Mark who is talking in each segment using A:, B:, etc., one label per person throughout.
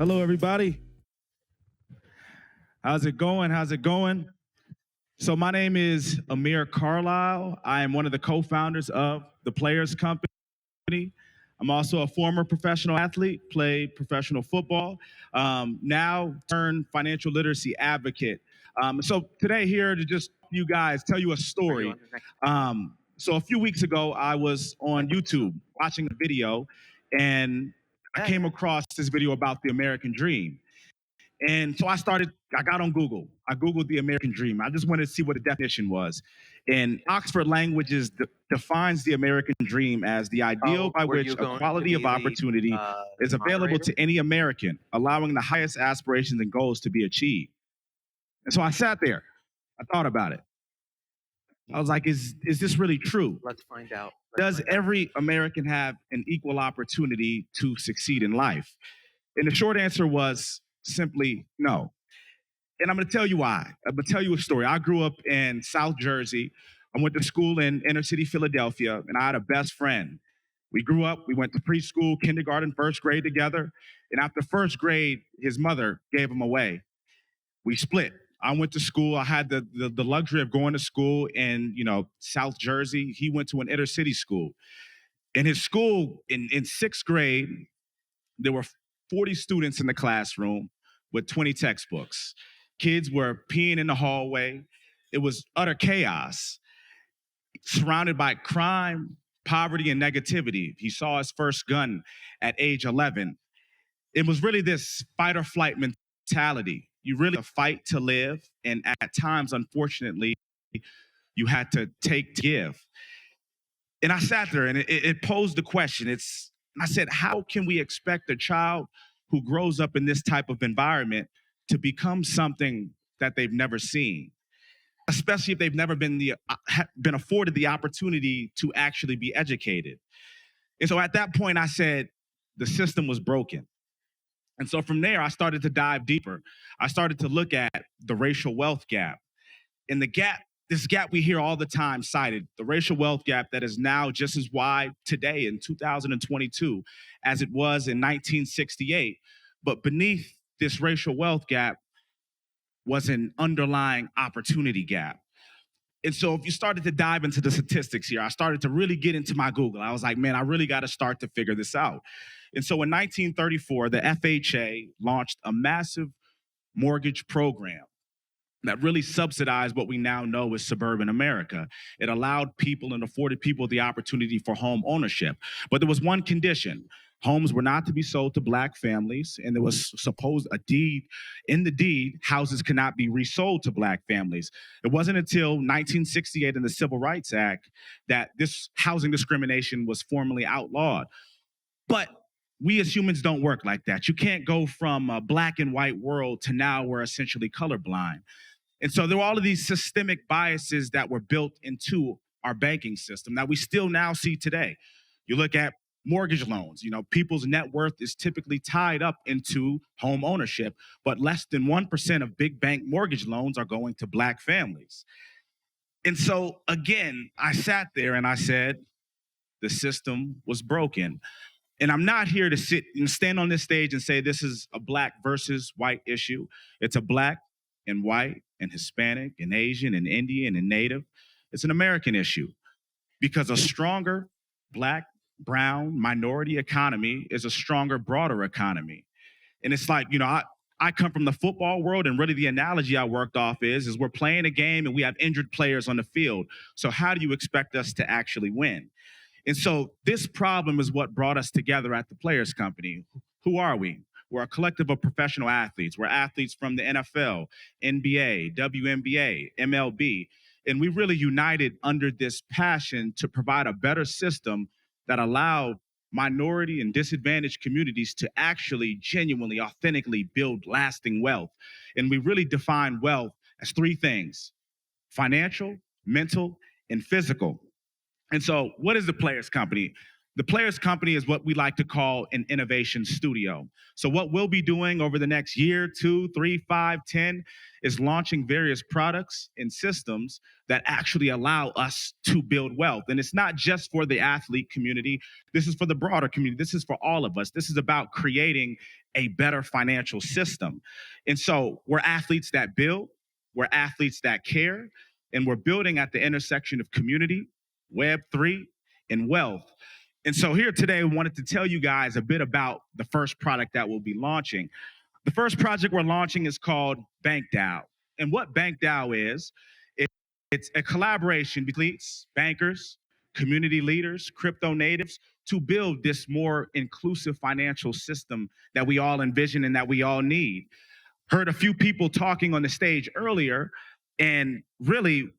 A: Hello, everybody. How's it going? How's it going? So my name is Amir Carlisle. I am one of the co-founders of the Players Company. I'm also a former professional athlete, played professional football, now turned financial literacy advocate. So today here to just you guys tell you a story. So a few weeks ago, I was on YouTube watching a video, and I came across this video about the American dream. And so I got on Google. I Googled the American dream. I just wanted to see what the definition was. And Oxford Languages defines the American dream as the ideal by which equality of opportunity is available to any American, allowing the highest aspirations and goals to be achieved. And so I sat there. I thought about it. I was like, is this really true?
B: Let's find out.
A: Does every American have an equal opportunity to succeed in life? And the short answer was simply no. And I'm going to tell you why. I'm going to tell you a story. I grew up in South Jersey. I went to school in inner city Philadelphia, and I had a best friend. We grew up, we went to preschool, kindergarten, first grade together. And after first grade, his mother gave him away. We split. I went to school. I had the luxury of going to school in, South Jersey. He went to an inner city school. In his school, in sixth grade, there were 40 students in the classroom with 20 textbooks. Kids were peeing in the hallway. It was utter chaos, surrounded by crime, poverty, and negativity. He saw his first gun at age 11. It was really this fight or flight mentality. You really fight to live, and at times, unfortunately, you had to take to give. And I sat there, and it posed the question. I said, how can we expect a child who grows up in this type of environment to become something that they've never seen, especially if they've never been afforded the opportunity to actually be educated? And so at that point, I said, the system was broken. And so from there, I started to dive deeper. I started to look at the racial wealth gap. And this gap we hear all the time cited, the racial wealth gap that is now just as wide today in 2022 as it was in 1968. But beneath this racial wealth gap was an underlying opportunity gap. And so if you started to dive into the statistics here, I started to really get into my Google. I was like, man, I really got to start to figure this out. And so in 1934, the FHA launched a massive mortgage program that really subsidized what we now know as suburban America. It allowed people and afforded people the opportunity for home ownership. But there was one condition. Homes were not to be sold to Black families, and there was in the deed, houses cannot be resold to Black families. It wasn't until 1968 in the Civil Rights Act that this housing discrimination was formally outlawed. But we as humans don't work like that. You can't go from a black and white world to now we're essentially colorblind. And so there were all of these systemic biases that were built into our banking system that we still now see today. You look at mortgage loans, people's net worth is typically tied up into home ownership, but less than 1% of big bank mortgage loans are going to Black families. And so again, I sat there and I said, the system was broken. And I'm not here to sit and stand on this stage and say this is a Black versus white issue. It's a Black and white and Hispanic and Asian and Indian and Native. It's an American issue because a stronger Black, brown, minority economy is a stronger, broader economy. And it's like, I come from the football world, and really the analogy I worked off is we're playing a game and we have injured players on the field. So how do you expect us to actually win? And so this problem is what brought us together at the Players Company. Who are we? We're a collective of professional athletes. We're athletes from the NFL, NBA, WNBA, MLB. And we really united under this passion to provide a better system that allowed minority and disadvantaged communities to actually genuinely, authentically build lasting wealth. And we really define wealth as three things: financial, mental, and physical. And so what is the Players Company? The Players Company is what we like to call an innovation studio. So what we'll be doing over the next year, 2, 3, 5, 10 is launching various products and systems that actually allow us to build wealth. And it's not just for the athlete community. This is for the broader community. This is for all of us. This is about creating a better financial system. And so we're athletes that build, we're athletes that care, and we're building at the intersection of community, Web3, and wealth. And so here today, I wanted to tell you guys a bit about the first product that we'll be launching. The first project we're launching is called BankDAO. And what BankDAO is, it's a collaboration between bankers, community leaders, crypto natives to build this more inclusive financial system that we all envision and that we all need. Heard a few people talking on the stage earlier, and really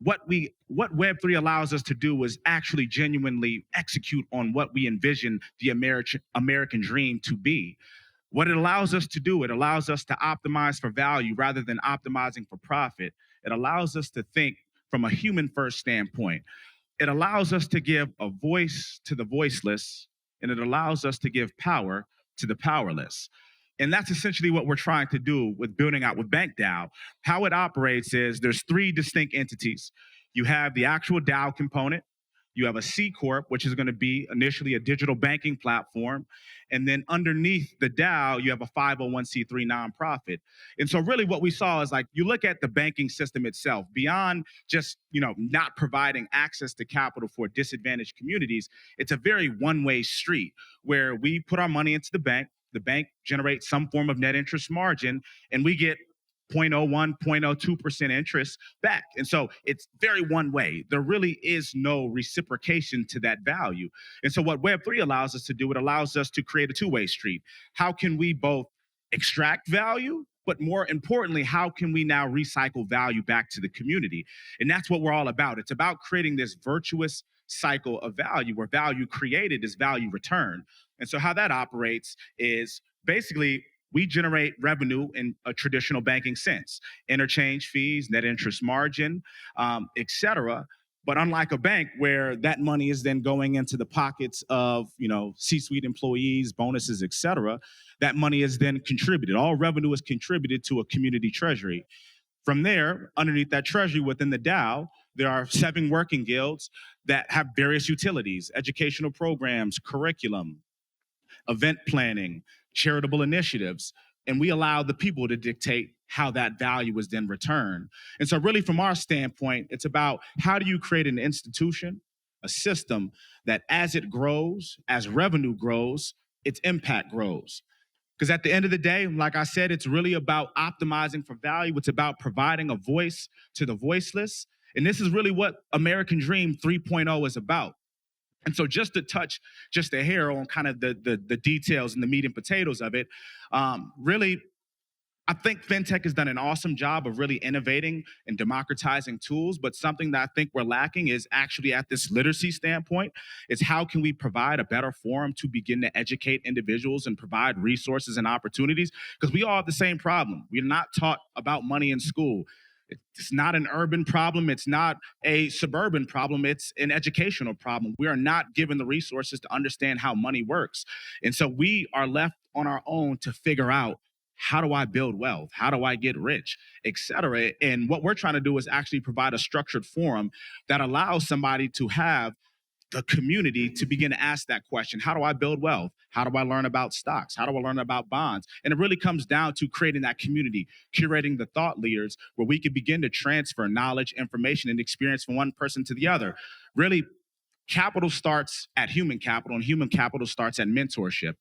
A: what Web3 allows us to do is actually genuinely execute on what we envision the American dream to be. What it allows us to do, it allows us to optimize for value rather than optimizing for profit. It allows us to think from a human first standpoint. It allows us to give a voice to the voiceless, and it allows us to give power to the powerless. And that's essentially what we're trying to do with building out with BankDAO. How it operates is there's 3 distinct entities. You have the actual DAO component. You have a C Corp, which is going to be initially a digital banking platform. And then underneath the DAO, you have a 501c3 nonprofit. And so really what we saw is, like, you look at the banking system itself, beyond just, not providing access to capital for disadvantaged communities, it's a very one-way street where we put our money into the bank generates some form of net interest margin, and we get 0.01, 0.02% interest back. And so it's very one way. There really is no reciprocation to that value. And so what Web3 allows us to do, it allows us to create a two-way street. How can we both extract value, but more importantly, how can we now recycle value back to the community? And that's what we're all about. It's about creating this virtuous cycle of value where value created is value returned. And so how that operates is basically we generate revenue in a traditional banking sense, interchange fees, net interest margin, et cetera. But unlike a bank where that money is then going into the pockets of, C-suite employees, bonuses, et cetera, that money is then contributed. All revenue is contributed to a community treasury. From there, underneath that treasury within the DAO, there are 7 working guilds that have various utilities, educational programs, curriculum, event planning, charitable initiatives, and we allow the people to dictate how that value is then returned. And so really from our standpoint, it's about how do you create an institution, a system that as it grows, as revenue grows, its impact grows. Because at the end of the day, like I said, it's really about optimizing for value. It's about providing a voice to the voiceless. And this is really what American Dream 3.0 is about. And so just to touch just a hair on kind of the details and the meat and potatoes of it, really, I think fintech has done an awesome job of really innovating and democratizing tools, but something that I think we're lacking is actually at this literacy standpoint, is how can we provide a better forum to begin to educate individuals and provide resources and opportunities? Because we all have the same problem. We're not taught about money in school. It's not an urban problem. It's not a suburban problem. It's an educational problem. We are not given the resources to understand how money works. And so we are left on our own to figure out, how do I build wealth? How do I get rich, et cetera? And what we're trying to do is actually provide a structured forum that allows somebody to have the community to begin to ask that question. How do I build wealth? How do I learn about stocks? How do I learn about bonds? And it really comes down to creating that community, curating the thought leaders where we can begin to transfer knowledge, information, and experience from one person to the other. Really, capital starts at human capital, and human capital starts at mentorship.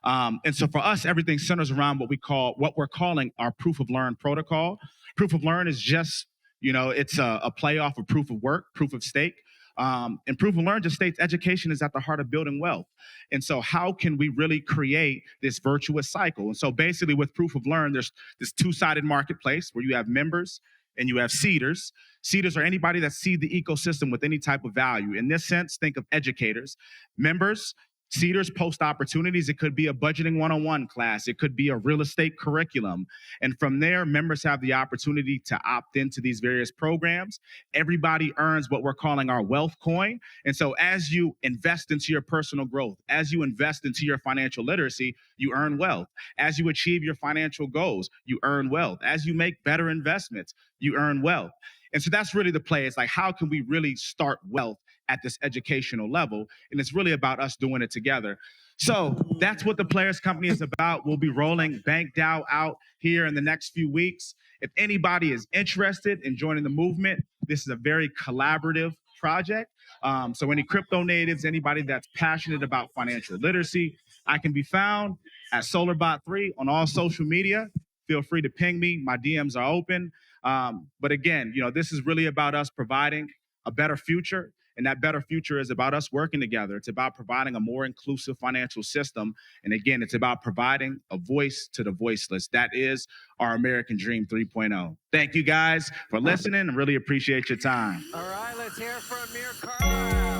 A: And so for us, everything centers around what we're calling our proof of learn protocol. Proof of learn is just, it's a play off of proof of work, proof of stake. And proof of learn just states education is at the heart of building wealth. And so how can we really create this virtuous cycle? And so basically with proof of learn, there's this two-sided marketplace where you have members and you have seeders. Seeders are anybody that seed the ecosystem with any type of value. In this sense, think of educators. Members Seeders post opportunities. It could be a budgeting 101 class. It could be a real estate curriculum. And from there, members have the opportunity to opt into these various programs. Everybody earns what we're calling our wealth coin. And so as you invest into your personal growth, as you invest into your financial literacy, you earn wealth. As you achieve your financial goals, you earn wealth. As you make better investments, you earn wealth. And so that's really the play. It's like, how can we really start wealth at this educational level? And it's really about us doing it together. So that's what the Players Company is about. We'll be rolling Bank DAO out here in the next few weeks. If anybody is interested in joining the movement, this is a very collaborative project. So any crypto natives, anybody that's passionate about financial literacy, I can be found at SolarBot3 on all social media. Feel free to ping me. My DMs are open. But again, this is really about us providing a better future. And that better future is about us working together. It's about providing a more inclusive financial system. And again, it's about providing a voice to the voiceless. That is our American Dream 3.0. Thank you guys for listening. I really appreciate your time.
B: All right, let's hear it for Amir Carlisle.